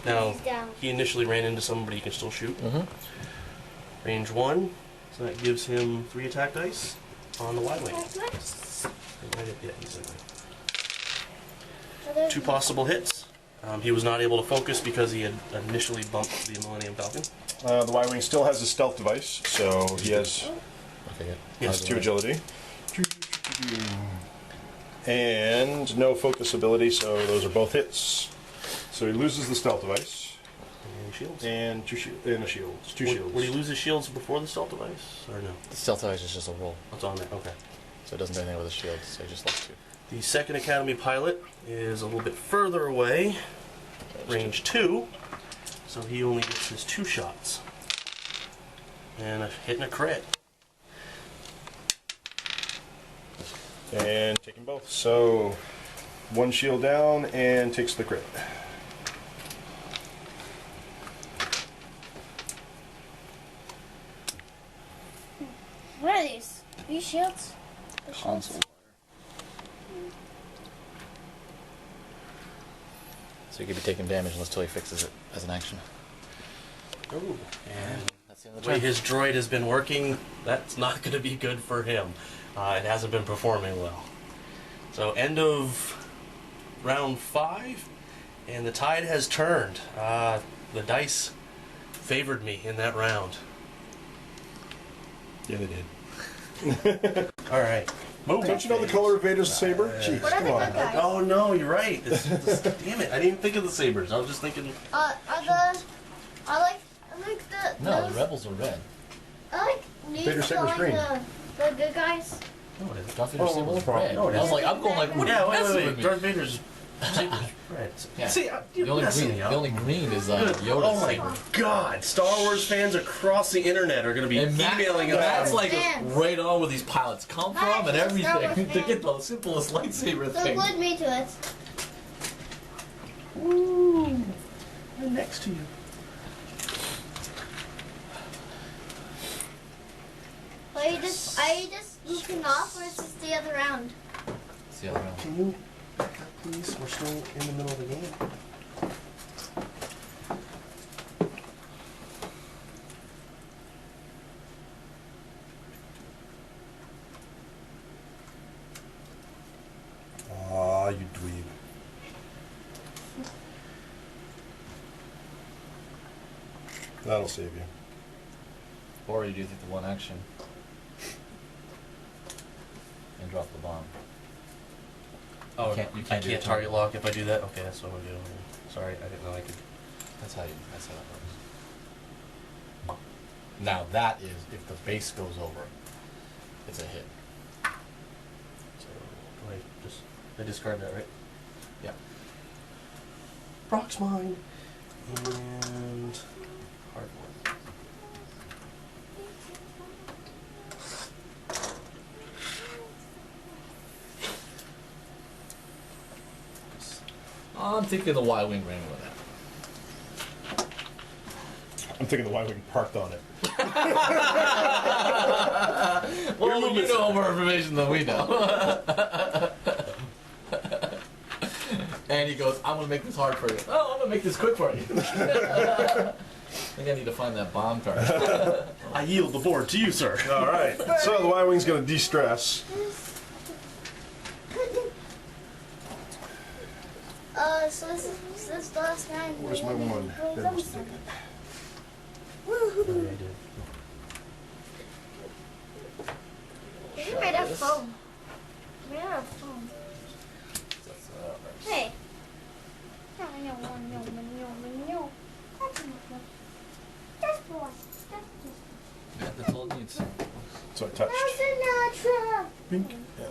Now, He's down. he initially ran into somebody he can still shoot. Mm-hmm. Range 1, so that gives him 3 attack dice on the wide wing. That's nice. Yeah, he's in there. So there's 2 possible hits. He was not able to focus because he had initially bumped the Millennium Falcon. The Y-Wing still has a stealth device, so he has Okay, good. Yes, 2 agility. And no focus ability, so those are both hits. So he loses the stealth device And shields. and and a shield. It's 2 shields. Would he lose his shields before the stealth device? Or no? The stealth device is just a roll, What's on there? Okay. so it doesn't do anything with the shield, so you just lost 2. The 2nd Academy pilot is a little bit further away, range 2, so he only gets his 2 shots. And a hit and a crit. And taking both. So 1 shield down and takes the crit. What are these? These shields? Console. So you could be taking damage until he fixes it as an action. Ooh. And That's the end of the the way turn. his droid has been working, that's not going to be good for him. It hasn't been performing well. So end of round 5, and the tide has turned. The dice favored me in that round. Yeah, they did. All right. Move. Don't you know the color of Vader's saber? Jeez, What are come the on. good guys? Oh no, you're right. Damn it! I didn't even think of the sabers. I was just thinking. I like the. No, those, the rebels are red. I like these. Vader saber's like green. the good guys. No, it isn't. Darth Vader's saber was red. No, it I was isn't. like, I'm going like, what Yeah, are you messing wait. with me? Darth Vader's saber's red. Yeah. See, you're The only messing green, me the up. only green is Good. Yoda's Oh my saber. God! Star Wars fans across the internet are going to be And emailing Matt's us. like Fans. right on where these pilots come from and Matt's a Star everything Wars to fan. get the simplest lightsaber So thing. glued me to it. Ooh, I'm next to you. Are you just looking off, or is this the other round? It's the other round. Can you back up, please? We're still in the middle of the game. Aw, you dweeb. That'll save you. Or you do think the one action and drop the bomb. Oh, You can't I do can't it. target lock if I do that. Okay, that's what I'm doing. Sorry, I didn't know I could. That's how that works. Now that is if the base goes over, it's a hit. So I discard that, right? Yeah. Brock's mine. And hard one. I'm thinking the Y-wing ran with that. I'm thinking the Y-wing parked on it. Well, you know more information than we know. And he goes, I'm going to make this hard for you. Oh, I'm going to make this quick for you. I think I need to find that bomb card. I yield the board to you, sir. All right. So the Y-wing's going to de-stress. So this is the last round. Where's my one? There it was taken. Woo-hoo. You're made of foam. Made out of foam. Hey. No. That's boy. Yeah, that's all it needs. So I touched. That's Sinatra. Bink. And I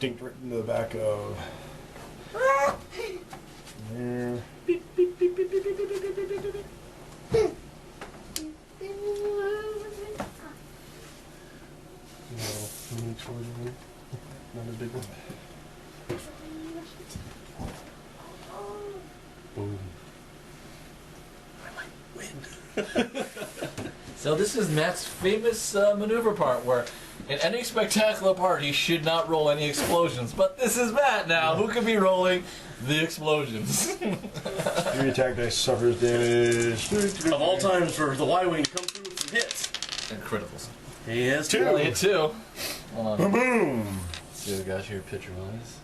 dinked right into the back of there. Not a big one. Boom. I might win. So this is Matt's famous maneuver part where in any spectacular part he should not roll any explosions. But this is Matt now, who can be rolling the explosions. Your attack dice suffers damage. Of all times for the Y-Wing to come through with some hits. And criticals. He has Two. Only a 2. Hold on. Boom! Let's see what we got here picture-wise.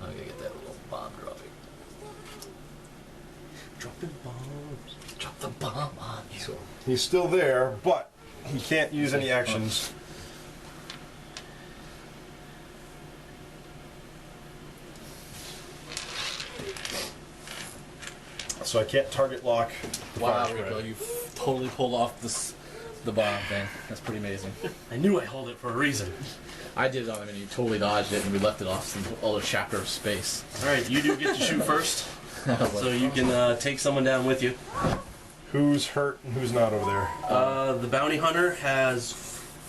I gotta get that little bomb dropping. dropping bombs. Drop the bomb on you. So he's still there, but he can't use any actions. So I can't target lock. Wow, fire Rico, spread. you totally pulled off the bomb thing. That's pretty amazing. I knew I held it for a reason. I did it on him and you totally dodged it and we left it off some other chapter of space. Alright, you do get to shoot first. So you can take someone down with you. Who's hurt and who's not over there? The bounty hunter has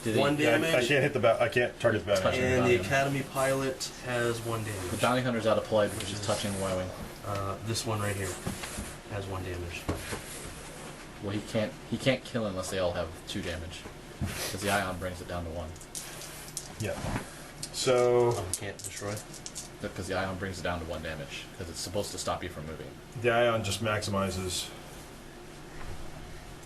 Did he- 1 Yeah, damage. I can't hit the I can't target the bounty. Touching. And the Bounty. Academy Pilot has 1 The damage. bounty hunter's out of play because she's touching the Y-wing. This one right here has 1 damage. Well, he can't kill unless they all have 2 damage, because the ion brings it down to 1. Yeah. So Oh, can't destroy. Because the ion brings it down to 1 damage, because it's supposed to stop you from moving. the ion just maximizes.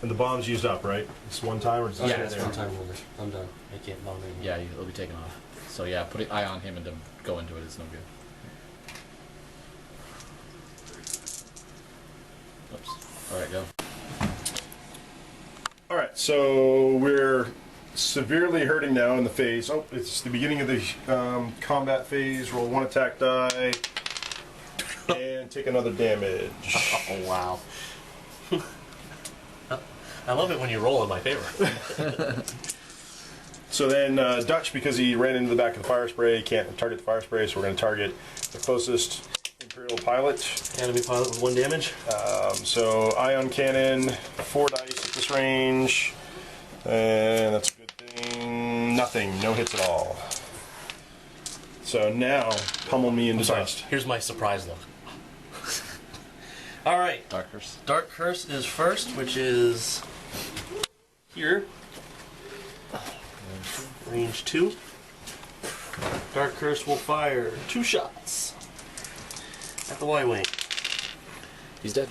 And the bomb's used up, right? It's one time or does it Yeah, stay it's there? one time only. I'm done. I can't bomb anymore. Yeah, it'll be taken off. So yeah, putting ion on him and to go into it is no good. Oops. All right, go. All right, so we're severely hurting now in the phase. Oh, it's the beginning of the combat phase. Roll 1 attack die and take another damage. Oh, wow. I love it when you roll in my favor. So then Dutch, because he ran into the back of the fire spray, can't target the fire spray, so we're going to target the closest Imperial pilot. Academy Pilot with 1 damage. So ion cannon, 4 dice at this range, and that's a good thing. Nothing, no hits at all. So now pummel me into dust. Here's my surprise look. All right. Dark Curse. Dark Curse is first, which is here. Range 2. Dark Curse will fire 2 shots at the Y-Wing. He's dead.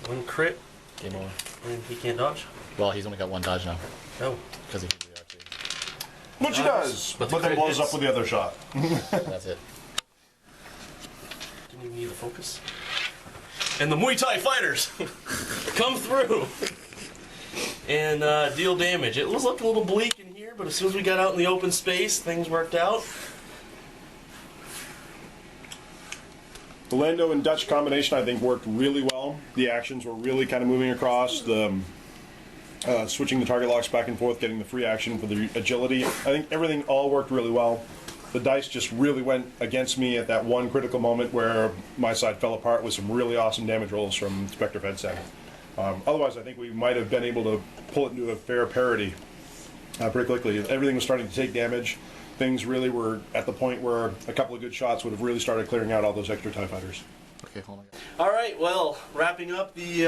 1 crit, Game over. and he can't dodge. Well, he's only got 1 dodge now Oh, because he hit the RT. Which he does, But but the then crit blows hits. up with the other shot. That's it. didn't even need the focus. And the Muay Thai fighters come through and deal damage. It was looking a little bleak in here, but as soon as we got out in the open space, things worked out. The Lando and Dutch combination, I think, worked really well. The actions were really kind of moving across. The switching the target locks back and forth, getting the free action for the agility. I think everything all worked really well. The dice just really went against me at that one critical moment where my side fell apart with some really awesome damage rolls from Spectre FedSen. Otherwise, I think we might have been able to pull it into a fair parity pretty quickly. Everything was starting to take damage. Things really were at the point where a couple of good shots would have really started clearing out all those extra TIE fighters. Okay, hold on. All right, well, wrapping up the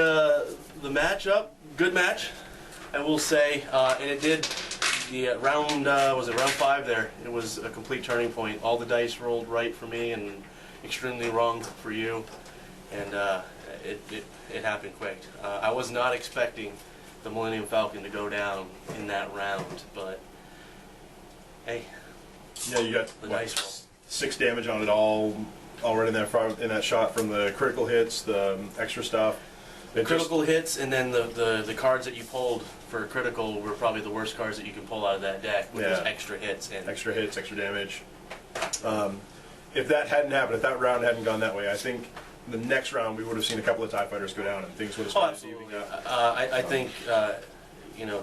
matchup, good match, I will say, and it did. The round was it round 5 there? It was a complete turning point. All the dice rolled right for me and extremely wrong for you, and it happened quick. I was not expecting the Millennium Falcon to go down in that round, but hey, Yeah, you got the what, dice roll. 6 damage on it all right in that shot from the critical hits, the extra stuff. It Critical hits, and then the cards that you pulled for critical were probably the worst cards that you can pull out of that deck, which was Yeah. extra hits. And extra hits, extra damage. If that hadn't happened, if that round hadn't gone that way, I think the next round we would have seen a couple of TIE fighters go down and things would have oh, started absolutely. evening up. I think, you know,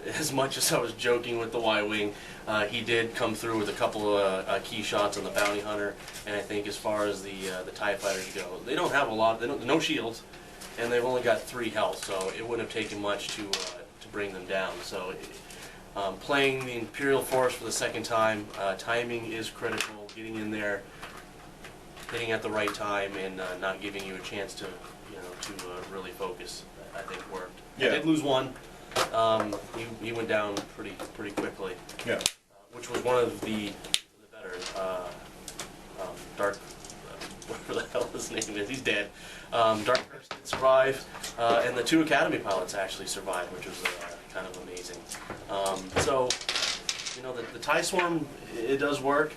as much as I was joking with the Y-Wing, he did come through with a couple of key shots on the Bounty Hunter, and I think as far as the TIE fighters go, they don't have a lot, no shields, and they've only got 3 health, so it wouldn't have taken much to bring them down. So playing the Imperial Force for the second time, timing is critical, getting in there, hitting at the right time, and not giving you a chance to, really focus, I think worked. Yeah. I did lose 1. He went down pretty quickly, Yeah. which was one of the better Dark. Whatever the hell his name is, he's dead. Dark Curse did survive, and the 2 Academy pilots actually survived, which was kind of amazing. So, the TIE Swarm, it does work.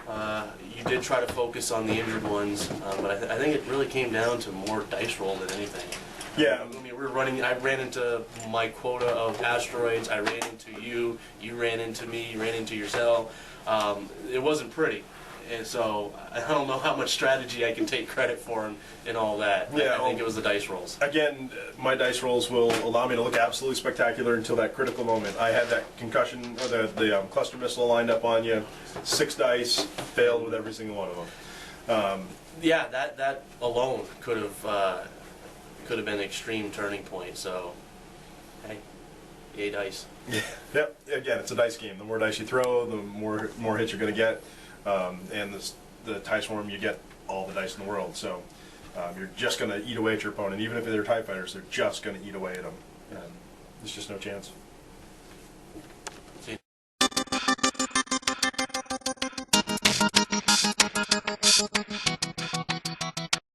You did try to focus on the injured ones, but I think it really came down to more dice roll than anything. Yeah. I mean, I ran into my quota of asteroids, I ran into you, you ran into me, you ran into yourself. It wasn't pretty. And so, I don't know how much strategy I can take credit for in all that. Yeah, I think it was the dice rolls. Again, my dice rolls will allow me to look absolutely spectacular until that critical moment. I had that concussion, or the cluster missile lined up on you. 6 dice, failed with every single one of them. Yeah, that alone could have been an extreme turning point. So, hey, Yay dice. Yep. Again, it's a dice game. The more dice you throw, the more hits you're going to get. And the TIE Swarm, you get all the dice in the world. So you're just going to eat away at your opponent. Even if they're TIE fighters, they're just going to eat away at them. And there's just no chance.